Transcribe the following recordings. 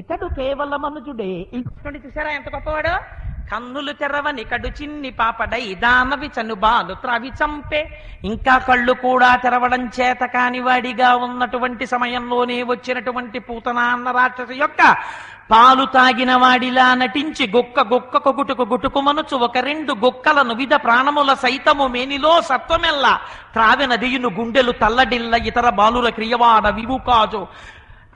ఇతడు కేవలమనుజుడే. కృష్ణుడి చూసారా ఎంత గొప్పవాడు? కన్నులు తెరవని కడు చిన్ని పాపడై దానవి చనుబాలు త్రవి చంపే. ఇంకా కళ్ళు కూడా తెరవడం చేత కాని వాడిగా ఉన్నటువంటి సమయంలోనే వచ్చినటువంటి పూతన అన్న రాక్షసు యొక్క పాలు తాగిన వాడిలా నటించి గొక్క గొక్కకు గుటుకు గుటుకుమనుచు ఒక రెండు గొక్కలను విధ ప్రాణముల సైతము మేనిలో సత్వమెల్ల త్రావె నదియును గుండెలు తల్లడిల్ల ఇతర బాలుర క్రియవాడ వివుకాజు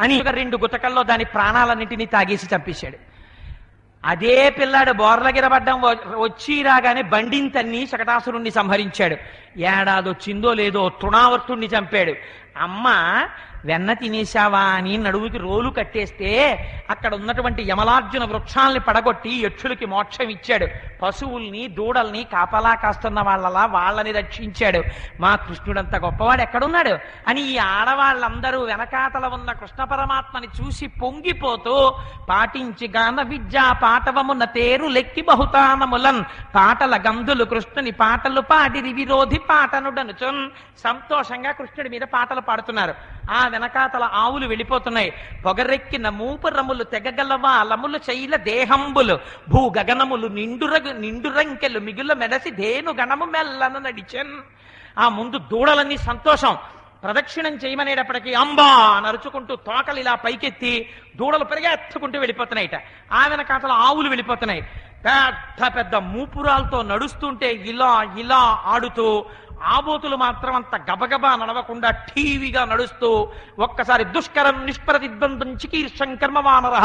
అని ఒక రెండు గుటకల్లో దాని ప్రాణాలన్నింటినీ తాగేసి చంపేశాడు. అదే పిల్లాడు బోర్లగిరబడ్డం వచ్చి రాగానే బండింతన్ని శకటాసురుణ్ణి సంహరించాడు. ఏడాది వచ్చిందో లేదో తృణావర్తుణ్ణి చంపాడు. అమ్మ వెన్న తినేశావా అని నడువుకి రోలు కట్టేస్తే అక్కడ ఉన్నటువంటి యమలార్జున వృక్షాల్ని పడగొట్టి యక్షులకి మోక్షం ఇచ్చాడు. పశువుల్ని దూడల్ని కాపలా కాస్తున్న వాళ్ళలా వాళ్ళని రక్షించాడు. మా కృష్ణుడంత గొప్పవాడు ఎక్కడున్నాడు అని ఈ ఆడవాళ్ళందరూ వెనకాతల ఉన్న కృష్ణ పరమాత్మని చూసి పొంగిపోతూ పాటించి గాన విద్యా పాటవమున తేరు లెక్కి బహుతానములన్ పాటల గంధులు కృష్ణుని పాటలు పాడిరి విరోధి పాటనుడనుచున్ సంతోషంగా కృష్ణుడి మీద పాటలు పాడుతున్నారు. ఆ వెనకాతల ఆవులు వెళ్ళిపోతున్నాయి. పొగరెక్కిన మూపురములు తెగగలవా లములు శైల దేహంబులు భూ గగనములు నిండురంకెలు మిగుల మెడసి ధేను గణము మెల్లను నడిచెన్. ఆ ముందు దూడలన్నీ సంతోషం. ప్రదక్షిణం చేయమనేటప్పటికీ అంబా నరుచుకుంటూ తోకలు ఇలా పైకెత్తి దూడలు పరిగెత్తుకుంటూ వెళ్ళిపోతున్నాయిట. ఆ వెనకాతల ఆవులు వెళ్ళిపోతున్నాయి. పెద్ద పెద్ద మూపురాలతో నడుస్తుంటే ఇలా ఇలా ఆడుతూ ఆబోతులు మాత్రం అంత గబగబా నడవకుండా ఠీవిగా నడుస్తూ ఒక్కసారి దుష్కరం నిష్ప్రతిద్వందం చికీర్షం కర్మవానర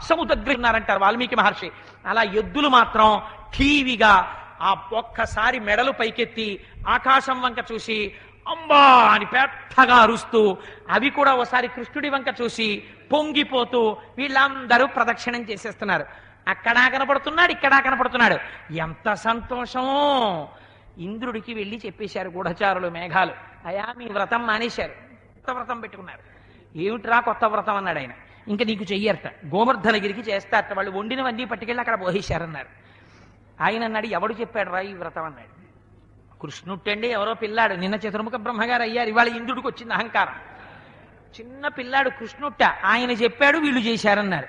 సముద్రన్నారంటారు వాల్మీకి మహర్షి. అలా ఎద్దులు మాత్రం ఠీవిగా ఆ ఒక్కసారి మెడలు పైకెత్తి ఆకాశం వంక చూసి అంబా అని పెద్దగా అరుస్తూ అవి కూడా ఒకసారి కృష్ణుడి వంక చూసి పొంగిపోతూ వీళ్ళందరూ ప్రదక్షిణం చేసేస్తున్నారు. అక్కడా కనపడుతున్నాడు, ఇక్కడా కనపడుతున్నాడు. ఎంత సంతోషం! ఇంద్రుడికి వెళ్ళి చెప్పేశారు గూఢచారులు మేఘాలు, అయా మీ వ్రతం మానేశారు, కొత్త వ్రతం పెట్టుకున్నారు. ఏమిట్రా కొత్త వ్రతం అన్నాడు ఆయన. ఇంకా నీకు చెయ్యరట, గోవర్ధనగిరికి చేస్తారట. వాళ్ళు వండినవన్నీ పట్టుకెళ్ళి అక్కడ పోసేశారన్నారు. ఆయన అన్నాడు, ఎవడు చెప్పాడు రా ఈ వ్రతం అన్నాడు. కృష్ణుట్టండి ఎవరో పిల్లాడు, నిన్న చతుర్ముఖ బ్రహ్మగారు అయ్యారు, ఇవాళ ఇంద్రుడికి వచ్చింది అహంకారం. చిన్న పిల్లాడు కృష్ణుట్ట, ఆయన చెప్పాడు వీళ్ళు చేశారన్నారు.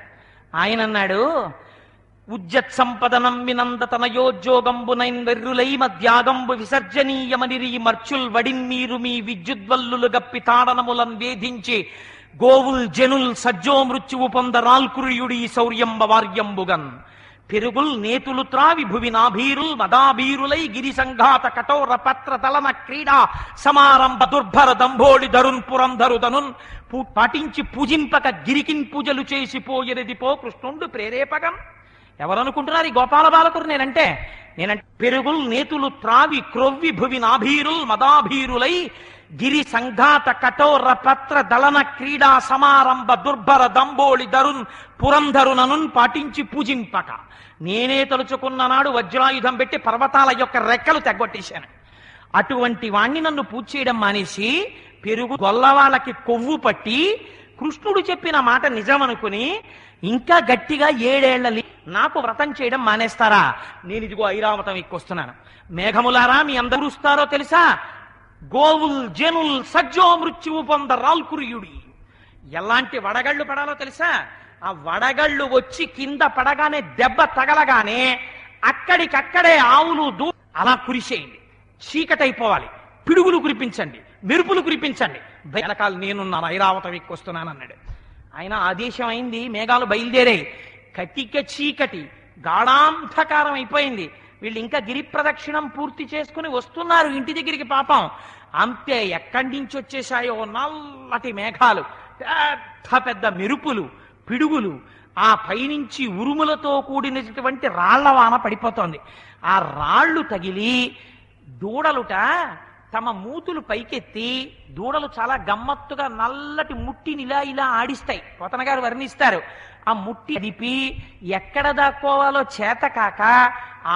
ఆయన అన్నాడు, ఉజ్జత్ సంపదనం వినందతనయోద్యోగంబునైన్ వెర్రులై మధ్యాగంబు విసర్జనీయమనిరి మర్చుల్ వడిన్ మీరు మీ విద్యుద్వల్లులు గప్పి తాడనములను వేధించి గోవుల్ జనుల్ సజ్జో మృత్యువు పొందరాల్కుర్యుడి శౌర్యంబ వార్యంబుగన్ పెరుగుల్ నేతులు త్రావి భువినాభీరుల్ మదాభీరులై గిరి సంఘాత కఠోర పత్ర తలన క్రీడా సమారంభ దుర్భర దంభోళి ధరున్ పురంధరుదనున్ పాటించి పూజింపక గిరికిన్ పూజలు చేసిపోయెదిపో కృష్ణుండు ప్రేరేపగం. ఎవరనుకుంటున్నారు ఈ గోపాల బాలకురు నేనంటే పెరుగుల్ నేతులు త్రావి క్రొవ్వి భువి నాభీరుల్ మదాభీరులై గిరి సంఘాత కఠోర పత్ర దళన క్రీడా సమారంభ దుర్భర దంబోళి ధరున్ పురంధరుననున్ పాటించి పూజింపక నేనే తలుచుకున్న నాడు వజ్రాయుధం పెట్టి పర్వతాల యొక్క రెక్కలు తెగ్గొట్టేశాను. అటువంటి వాణ్ణి నన్ను పూజ చేయడం మానేసి పెరుగు గొల్లవాళ్ళకి కొవ్వు పట్టి కృష్ణుడు చెప్పిన మాట నిజమనుకుని ఇంకా గట్టిగా 7 ఏళ్ల నాకు వ్రతం చేయడం మానేస్తారా? నేను ఇదిగో ఐరావతం ఎక్కొస్తున్నాను. మేఘములారా మీ అందరూ చూస్తారో తెలుసా? గోవుల్ జనుల్ సజ్జో మృత్యువు పొందరాల్కుర్యుడి. ఎలాంటి వడగళ్ళు పడాలో తెలుసా? ఆ వడగళ్ళు వచ్చి కింద పడగానే దెబ్బ తగలగానే అక్కడికక్కడే ఆవులు అలా కురిసేయండి, చీకటైపోవాలి, పిడుగులు కురిపించండి, మెరుపులు కురిపించండి, వెనకాల నేనున్నాను ఐరావతం ఎక్కొస్తున్నాను అన్నాడు. ఆయన ఆదేశం అయింది, మేఘాలు బయలుదేరాయి. కటిక చీకటి గాఢాంధకారం అయిపోయింది. వీళ్ళు ఇంకా గిరి ప్రదక్షిణం పూర్తి చేసుకుని వస్తున్నారు ఇంటి దగ్గరికి. పాపం అంతే ఎక్కడి నుంచి వచ్చేసాయో నల్లటి మేఘాలు, పెద్ద పెద్ద మెరుపులు, పిడుగులు, ఆ పైనుంచి ఉరుములతో కూడినటువంటి రాళ్లవాన పడిపోతోంది. ఆ రాళ్లు తగిలి దూడలుట తమ మూతులు పైకెత్తి, దూడలు చాలా గమ్మత్తుగా నల్లటి ముట్టిని ఇలా ఇలా ఆడిస్తాయి. పోతన గారు వర్ణిస్తారు. ఆ ముట్టి అదిపి ఎక్కడ దాక్కోవాలో చేతకాక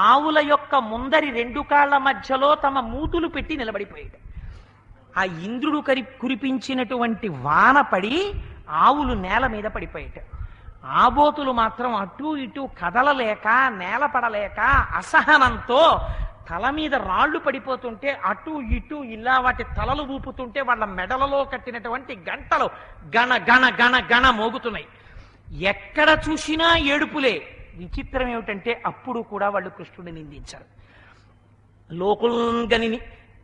ఆవుల యొక్క ముందరి 2 కాళ్ల మధ్యలో తమ మూతులు పెట్టి నిలబడిపోయాడు. ఆ ఇంద్రుడు కురిపించినటువంటి వాన పడి ఆవులు నేల మీద పడిపోయాడు. ఆబోతులు మాత్రం అటు ఇటు కదలలేక నేల పడలేక అసహనంతో తల మీద రాళ్లు పడిపోతుంటే అటు ఇటు ఇలా వాటి తలలు ఊపుతుంటే వాళ్ళ మెడలలో కట్టినటువంటి గంటలు గణ గణ గణ గణ మోగుతున్నాయి. ఎక్కడ చూసినా ఏడుపులే. విచిత్రం ఏమిటంటే అప్పుడు కూడా వాళ్ళు కృష్ణుడిని నిందించారు. లోకుల్గని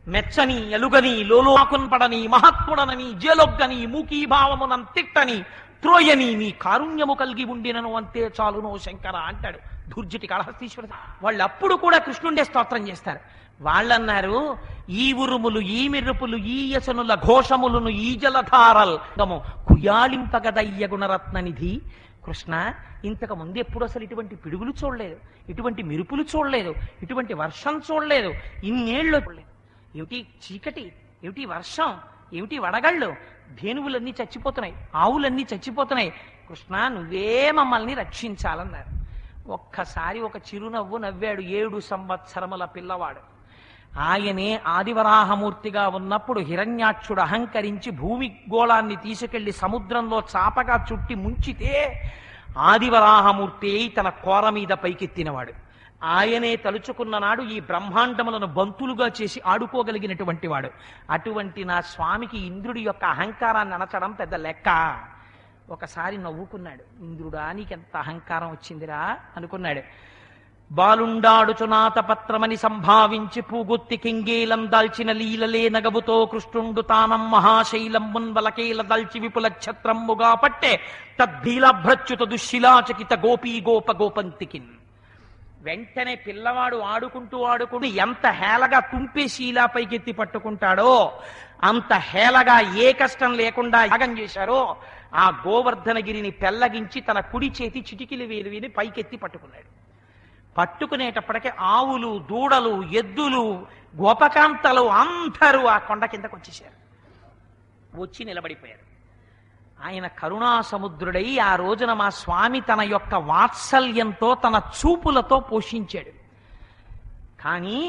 మెచ్చని ఎలుగని లోలోకున్ పడని మహాత్ముడనని జేలొగ్గని మూకీభావమునం తిట్టని త్రోయని నీ కారుణ్యము కలిగి ఉండినను అంతే చాలునో శంకర అంటాడు దుర్జటి కాళహస్తీశ్వర. వాళ్ళు అప్పుడు కూడా కృష్ణుండే స్తోత్రం చేస్తారు. వాళ్ళన్నారు, ఈ ఉరుములు ఈ మెరుపులు ఈ యసనుల ఘోషములను ఈ జలధారల్ కుయాళింపగదయ్య గుణరత్న నిధి. కృష్ణ, ఇంతకు ముందు ఎప్పుడు అసలు ఇటువంటి పిడుగులు చూడలేదు, ఇటువంటి మెరుపులు చూడలేదు, ఇటువంటి వర్షం చూడలేదు, ఇన్నేళ్ళు చూడలేదు. ఏమిటి చీకటి, ఏమిటి వర్షం, ఏమిటి వడగళ్ళు, ధేనువులన్నీ చచ్చిపోతున్నాయి, ఆవులన్నీ చచ్చిపోతున్నాయి. కృష్ణ, నువ్వే మమ్మల్ని రక్షించాలన్నారు. ఒక్కసారి ఒక చిరునవ్వు నవ్వాడు 7 సంవత్సరముల పిల్లవాడు. ఆయనే ఆదివరాహమూర్తిగా ఉన్నప్పుడు హిరణ్యాక్షుడు అహంకరించి భూమి గోళాన్ని తీసుకెళ్లి సముద్రంలో చాపగా చుట్టి ముంచితే ఆదివరాహమూర్తి తన కోర మీద పైకెత్తినవాడు. ఆయనే తలుచుకున్న నాడు ఈ బ్రహ్మాండములను బంతులుగా చేసి ఆడుకోగలిగినటువంటి వాడు. అటువంటి నా స్వామికి ఇంద్రుడి యొక్క అహంకారాన్ని అణచడం పెద్ద లెక్క. ఒకసారి నవ్వుకున్నాడు. ఇంద్రుడా, నీకెంత అహంకారం వచ్చిందిరా అనుకున్నాడు. బాలుండాడుచునాత పత్రమని సంభావించి పూగుత్తి కింగేలం దాల్చిన లీలలే నగబుతో కృష్ణుండు తానం మహాశైలం మున్వలకేల దల్చి విపుల ఛత్రమ్ముగా పట్టే తద్భీలభ్రచ్యుత దుశ్శిలాచకిత గోపీ గోప గోపంతికిన్. వెంటనే పిల్లవాడు ఆడుకుంటూ ఎంత హేళగా తుంపే శీలా పైకెత్తి పట్టుకుంటాడో అంత హేళగా ఏ కష్టం లేకుండా యాగం చేశారో ఆ గోవర్ధనగిరిని పెల్లగించి తన కుడి చేతి చిటికిలి వేలువిని పైకెత్తి పట్టుకున్నాడు. పట్టుకునేటప్పటికే ఆవులు, దూడలు, ఎద్దులు, గోపకాంతలు అందరూ ఆ కొండ కిందకు వచ్చేశారు. వచ్చి నిలబడిపోయారు. ఆయన కరుణా సముద్రుడై ఆ రోజున మా స్వామి తన యొక్క వాత్సల్యంతో తన చూపులతో పోషించాడు. కానీ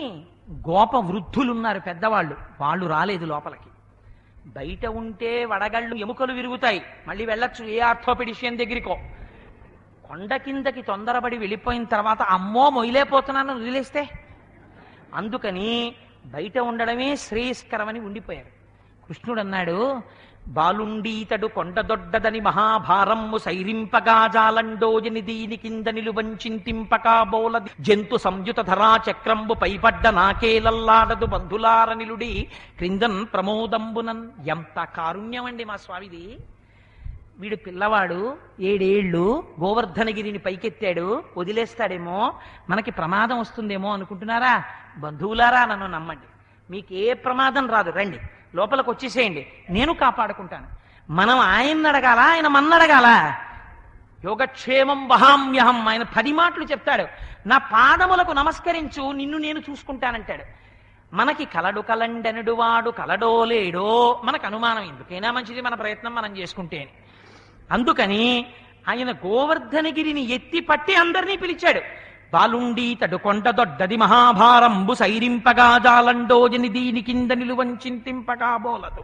గోప వృద్ధులున్నారు, పెద్దవాళ్ళు, వాళ్ళు రాలేదు లోపలికి. బయట ఉంటే వడగళ్ళు ఎముకలు విరుగుతాయి, మళ్ళీ వెళ్ళొచ్చు ఏ ఆర్థోపెడిషియన్ దగ్గరికో. కొండ కిందకి తొందరపడి వెళ్ళిపోయిన తర్వాత అమ్మో మొయిలేపోతున్నాను వదిలేస్తే, అందుకని బయట ఉండడమే శ్రేయస్కరమని ఉండిపోయారు. కృష్ణుడు అన్నాడు, బాలుండీతడు కొండదొడ్డదని మహాభారమ్ము సైరింపగా జాలండోజని దీని కింద నిలువంచింతింపకా బోల జంతు సంయుత ధరా చక్రంబు పైపడ్డ నాకేలల్లాడదు బంధులార నిలుడి క్రిందన్ ప్రమోదంబునన్. ఎంత కారుణ్యం అండి మా స్వామిది. వీడు పిల్లవాడు 7 ఏళ్ళు గోవర్ధనగిరిని పైకెత్తాడు, వదిలేస్తాడేమో, మనకి ప్రమాదం వస్తుందేమో అనుకుంటున్నారా? బంధువులారా, నన్ను నమ్మండి, మీకు ఏ ప్రమాదం రాదు, రండి లోపలికి వచ్చేసేయండి, నేను కాపాడుకుంటాను. మనం ఆయన్ని అడగాల, ఆయన మన్నడగాల? యోగక్షేమం వహామ్యహం, ఆయన 10 మాటలు చెప్తాడు. నా పాదములకు నమస్కరించు, నిన్ను నేను చూసుకుంటానంటాడు. మనకి కలడు కలండెనడు వాడు కలడో లేడో మనకు అనుమానం, ఎందుకైనా మంచిది మన ప్రయత్నం మనం చేసుకుంటే అని. అందుకని ఆయన గోవర్ధనగిరిని ఎత్తి పట్టి అందరినీ పిలిచాడు. బాలుండి తడు కొండదొడ్డది మహాభారంబు సైరింపగా జాలండోజని దీని కింద నిలువంచింతింపగా బోలదు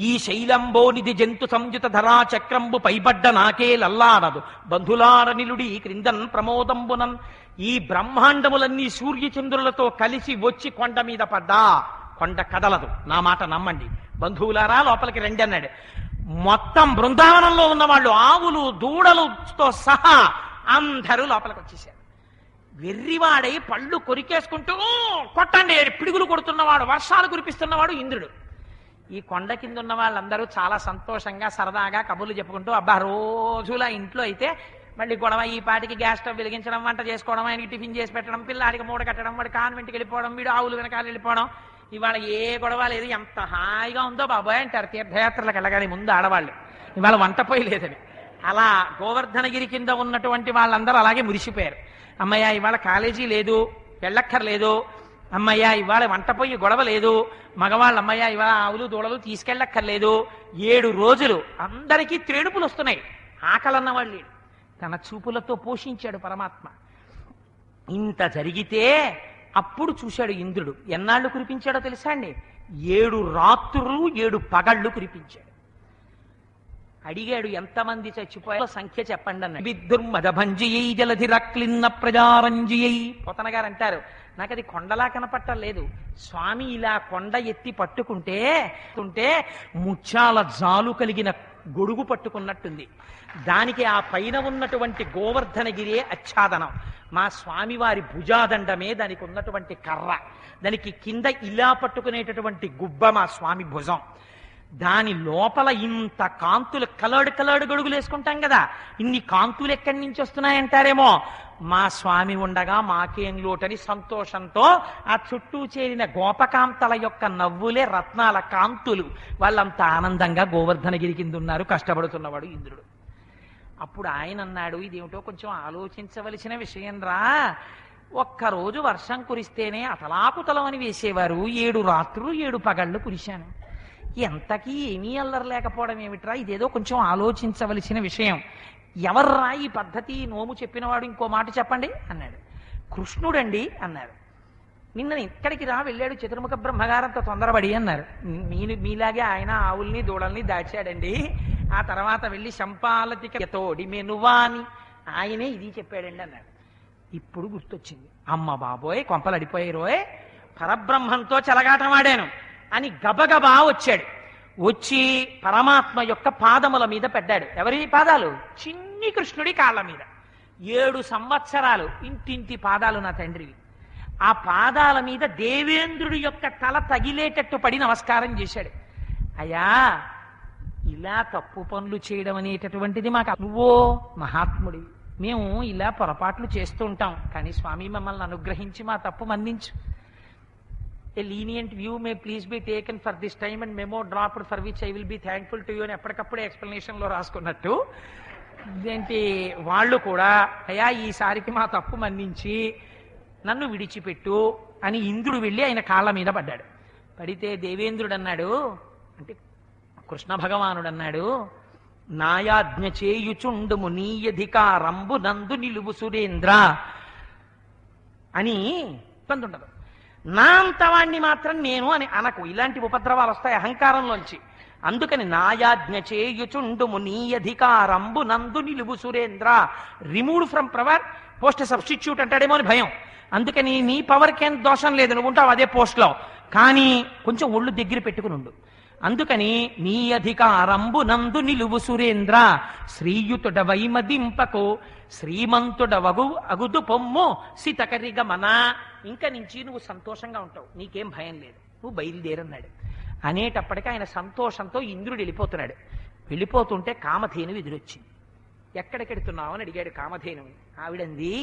ఈ శైలంబోనిది జంతు సంయుత ధరా చక్రంబు పైబడ్డ నాకే లల్లాడదు బంధులార నిలుడి క్రిందన్ ప్రమోదంబునన్. ఈ బ్రహ్మాండములన్నీ సూర్యచంద్రులతో కలిసి వచ్చి కొండ మీద పడ్డా కొండ కదలదు, నా మాట నమ్మండి. బంధువులారా లోపలికి రండి అన్నాడు. మొత్తం బృందావనంలో ఉన్న వాళ్ళు, ఆవులు దూడలతో సహా అందరూ లోపలికి వచ్చేసారు. వెర్రివాడై పళ్ళు కొరికేసుకుంటూ కొట్టండి, పిడుగులు కొడుతున్నవాడు, వర్షాలు కురిపిస్తున్నవాడు ఇంద్రుడు. ఈ కొండ కింద ఉన్న వాళ్ళందరూ చాలా సంతోషంగా సరదాగా కబుర్లు చెప్పుకుంటూ, అబ్బా రోజులా ఇంట్లో అయితే మళ్ళీ గొడవ, ఈ పాటికి గ్యాస్ స్టవ్ వెలిగించడం, వంట చేసుకోవడం, ఆయనకి టిఫిన్ చేసి పెట్టడం, పిల్లాడికి మూడ కట్టడం, వాడు కాన్వెంట్కి వెళ్ళిపోవడం, వీడు ఆవులు వెనకాల వెళ్ళిపోవడం, ఇవాళ ఏ గొడవ లేదు, ఎంత హాయిగా ఉందో బాబాయ్ అంటారు తీర్థయాత్రలకు వెళ్ళగానే ముందు ఆడవాళ్ళు, ఇవాళ వంట పోయి లేదని. అలా గోవర్ధనగిరి కింద ఉన్నటువంటి వాళ్ళందరూ అలాగే మురిసిపోయారు. అమ్మయ్య ఇవాళ కాలేజీ లేదు, వెళ్ళక్కర్లేదు, అమ్మయ్య ఇవాళ వంట పోయి గొడవ లేదు, మగవాళ్ళు అమ్మయ్య ఇవాళ ఆవులు దూడలు తీసుకెళ్ళక్కర్లేదు. 7 రోజులు అందరికీ త్రేణుపులు వస్తున్నాయి. ఆకలన్న వాళ్ళు తన చూపులతో పోషించాడు పరమాత్మ. ఇంత జరిగితే అప్పుడు చూశాడు ఇంద్రుడు. ఎన్నాళ్ళు కురిపించాడో తెలుసా అండి? 7 రాత్రులు 7 పగళ్ళు కురిపించాడు. అడిగాడు, ఎంతమంది చచ్చిపోయారో సంఖ్య చెప్పండి అన్నాడు. విద్దుర్మదభంజియై జలధిరక్లిన్న ప్రజారంజియై. పోతన గారు అంటారు, నాకు అది కొండలా కనపట్టలేదు, స్వామి ఇలా కొండ ఎత్తి పట్టుకుంటే ముత్యాల జాలు కలిగిన గొడుగు పట్టుకున్నట్టుంది. దానికి ఆ పైన ఉన్నటువంటి గోవర్ధనగిరే ఆచ్ఛాదనం. మా స్వామివారి భుజాదండమే దానికి ఉన్నటువంటి కర్ర. దానికి కింద ఇలా పట్టుకునేటటువంటి గుబ్బ మా స్వామి భుజం. దాని లోపల ఇంత కాంతులు, కలర్డ్ గొడుగులు వేసుకుంటాం కదా, ఇన్ని కాంతులు ఎక్కడి నుంచి వస్తున్నాయంటారేమో. మా స్వామి ఉండగా మాకేం లోటని సంతోషంతో ఆ చుట్టూ చేరిన గోపకాంతల యొక్క నవ్వులే రత్నాల కాంతులు. వాళ్ళంత ఆనందంగా గోవర్ధనగిరి కింద ఉన్నారు, కష్టపడుతున్నవాడు ఇంద్రుడు. అప్పుడు ఆయన అన్నాడు, ఇదేమిటో కొంచెం ఆలోచించవలసిన విషయం రా. ఒక్కరోజు వర్షం కురిస్తేనే అతలాకుతలం అని వేసేవారు, 7 రాత్రులు 7 పగళ్ళు కురిశాను. ఎంతకీ ఏమీ అల్లరి లేకపోవడం ఏమిట్రా, ఇదేదో కొంచెం ఆలోచించవలసిన విషయం. ఎవర్రా ఈ పద్ధతి నోము చెప్పినవాడు, ఇంకో మాట చెప్పండి అన్నాడు. కృష్ణుడండి అన్నారు. నిన్న ఇక్కడికి వెళ్ళాడు చతుర్ముఖ బ్రహ్మగారంతో తొందరపడి అన్నారు. మీలాగే ఆయన ఆవుల్ని దూడల్ని దాచాడండి. ఆ తర్వాత వెళ్ళి శంపాలతికతోడి మెనువాని ఆయనే ఇది చెప్పాడండి అన్నాడు. ఇప్పుడు గుర్తొచ్చింది, అమ్మ బాబోయ్ కొంపలు అడిపోయాయి రోయ్, పరబ్రహ్మంతో చెలగాటమాడాను అని గబగబా వచ్చాడు. వచ్చి పరమాత్మ యొక్క పాదముల మీద పడ్డాడు. ఎవరి పాదాలు? చిన్ని కృష్ణుడి కాళ్ళ మీద. 7 సంవత్సరాలు ఇంటింటి పాదాలు నా తండ్రివి. ఆ పాదాల మీద దేవేంద్రుడి యొక్క తల తగిలేటట్టు పడి నమస్కారం చేశాడు. అయ్యా, ఇలా తప్పు పనులు చేయడం అనేటటువంటిది మాకు, నువ్వో మహాత్ముడివి, మేము ఇలా పొరపాట్లు చేస్తూ ఉంటాం, కానీ స్వామి మమ్మల్ని అనుగ్రహించి మా తప్పు మన్నించు. A lenient view may please be taken for this time and memo dropped for which I will be thankful to you అని ఎప్పటికప్పుడే ఎక్స్ప్లెనేషన్ లో రాసుకున్నట్టు ఏంటి వాళ్ళు కూడా, అయ్యా ఈసారికి మా తప్పు మన్నించి నన్ను విడిచిపెట్టు అని ఇంద్రుడు వెళ్ళి ఆయన కాళ్ళ మీద పడ్డాడు. పడితే దేవేంద్రుడు అన్నాడు, అంటే కృష్ణ భగవానుడు అన్నాడు, నాయాజ్ఞ చేయుచుండుము నీయధికారంబు నందు నిలువు సురేంద్ర అని ఇబ్బంది ఉండదు. నా అంతవాణ్ణి మాత్రం నేను అని అనకు, ఇలాంటి ఉపద్రవాలు వస్తాయి అహంకారంలోంచి. అందుకని నాయాజ్ఞ చేయుచుండుము నీయధికారంబు నందు నిలువు Surendra, removed from power post substitute అంటాడేమో అని భయం. అందుకని నీ పవర్కేం దోషం లేదు, నువ్వు ఉంటావు అదే పోస్ట్లో, కానీ కొంచెం ఒళ్ళు దగ్గర పెట్టుకుని ఉండు. అందుకని నీ అధికారంబు నందు నిలువు సురేంద్ర, శ్రీయుతుడ వైమదింపకు శ్రీమంతుడ వగు అగుదు పొమ్ము సితకరిగమన, ఇంకా నుంచి నువ్వు సంతోషంగా ఉంటావు, నీకేం భయం లేదు, నువ్వు బయలుదేరన్నాడు. అనేటప్పటికీ ఆయన సంతోషంతో ఇంద్రుడు వెళ్ళిపోతున్నాడు. వెళ్ళిపోతుంటే కామధేను ఎదురొచ్చింది. ఎక్కడికెడుతున్నావు అని అడిగాడు కామధేను. ఆవిడంది,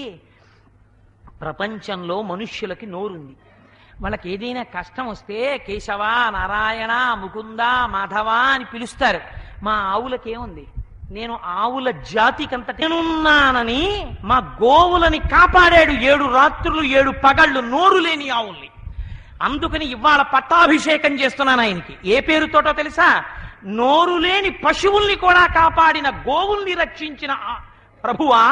ప్రపంచంలో మనుష్యులకి నోరుంది, వాళ్ళకి ఏదైనా కష్టం వస్తే కేశవ, నారాయణ, ముకుంద, మాధవ అని పిలుస్తారు. మా ఆవులకేముంది, నేను ఆవుల జాతికంతటి నేనున్నానని మా గోవులని కాపాడాడు 7 రాత్రులు 7 పగళ్ళు నోరు లేని ఆవుల్ని. అందుకని ఇవాళ పట్టాభిషేకం చేస్తున్నాను ఆయనకి. ఏ పేరుతోటో తెలుసా? నోరు లేని పశువుల్ని కూడా కాపాడిన, గోవుల్ని రక్షించిన ప్రభువా,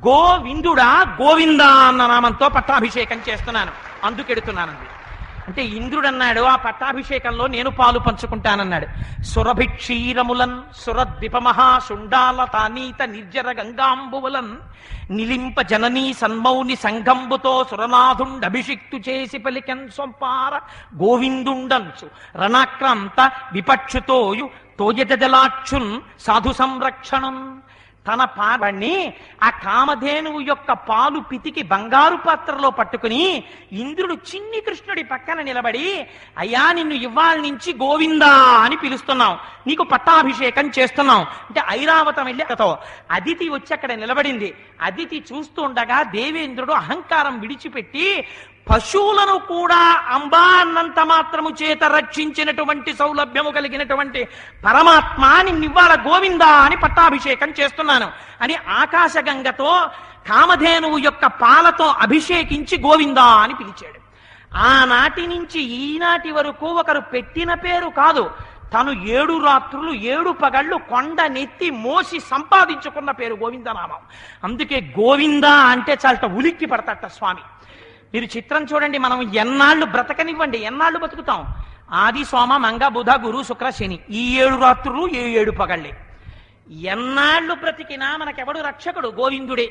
గోవిందుడా, గోవిందా అన్న నామంతో పట్టాభిషేకం చేస్తున్నాను, అందుకెడుతున్నానండి. అంటే ఇంద్రుడు అన్నాడు, ఆ పట్టాభిషేకంలో నేను పాలు పంచుకుంటానన్నాడు. సురభిక్షీరములన్ సురద్విపమహా శుండాల తానీత నిర్జర గంగాంబువులన్ నిలింప జననీ సన్మౌని సంగంబుతో సురనాథుండభిషిక్తు చేసి పలికెన్ సొంపార గోవిందుండంచు రణాక్రాంత విపక్షుతోయు తోయజలాక్షున్ సాధు సంరక్షణం. తన పాలని ఆ కామధేనువు యొక్క పాలు పితికి బంగారు పాత్రలో పట్టుకుని ఇంద్రుడు చిన్ని కృష్ణుడి పక్కన నిలబడి, అయ్యా నిన్ను ఇవాళ నుంచి గోవిందా అని పిలుస్తున్నాం, నీకు పట్టాభిషేకం చేస్తున్నాం అంటే ఐరావతం వెళ్ళి అదితి వచ్చి అక్కడ నిలబడింది. అదితి చూస్తుండగా దేవేంద్రుడు అహంకారం విడిచిపెట్టి పశువులను కూడా అంబా అన్నంత మాత్రము చేత రక్షించినటువంటి సౌలభ్యము కలిగినటువంటి పరమాత్మ నిన్నివ్వాల గోవిందా అని పట్టాభిషేకం చేస్తున్నాను అని ఆకాశగంగతో కామధేనువు యొక్క పాలతో అభిషేకించి గోవిందా అని పిలిచాడు. ఆనాటి నుంచి ఈనాటి వరకు ఒకరు పెట్టిన పేరు కాదు, తను 7 రాత్రులు 7 పగళ్ళు కొండ నెత్తి మోసి సంపాదించుకున్న పేరు గోవిందనామం. అందుకే గోవిందా అంటే చాలా ఉలిక్కి పడతట స్వామి. మీరు చిత్రం చూడండి, మనం ఎన్నాళ్ళు బ్రతకనివ్వండి, ఎన్నాళ్ళు బతుకుతాం? ఆది సోమ మంగ బుధ గురు శుక్ర శని, ఈ 7 రాత్రులు 7 పగళ్ళే. ఎన్నాళ్ళు బ్రతికినా మనకెవడు రక్షకుడు? గోవిందుడే.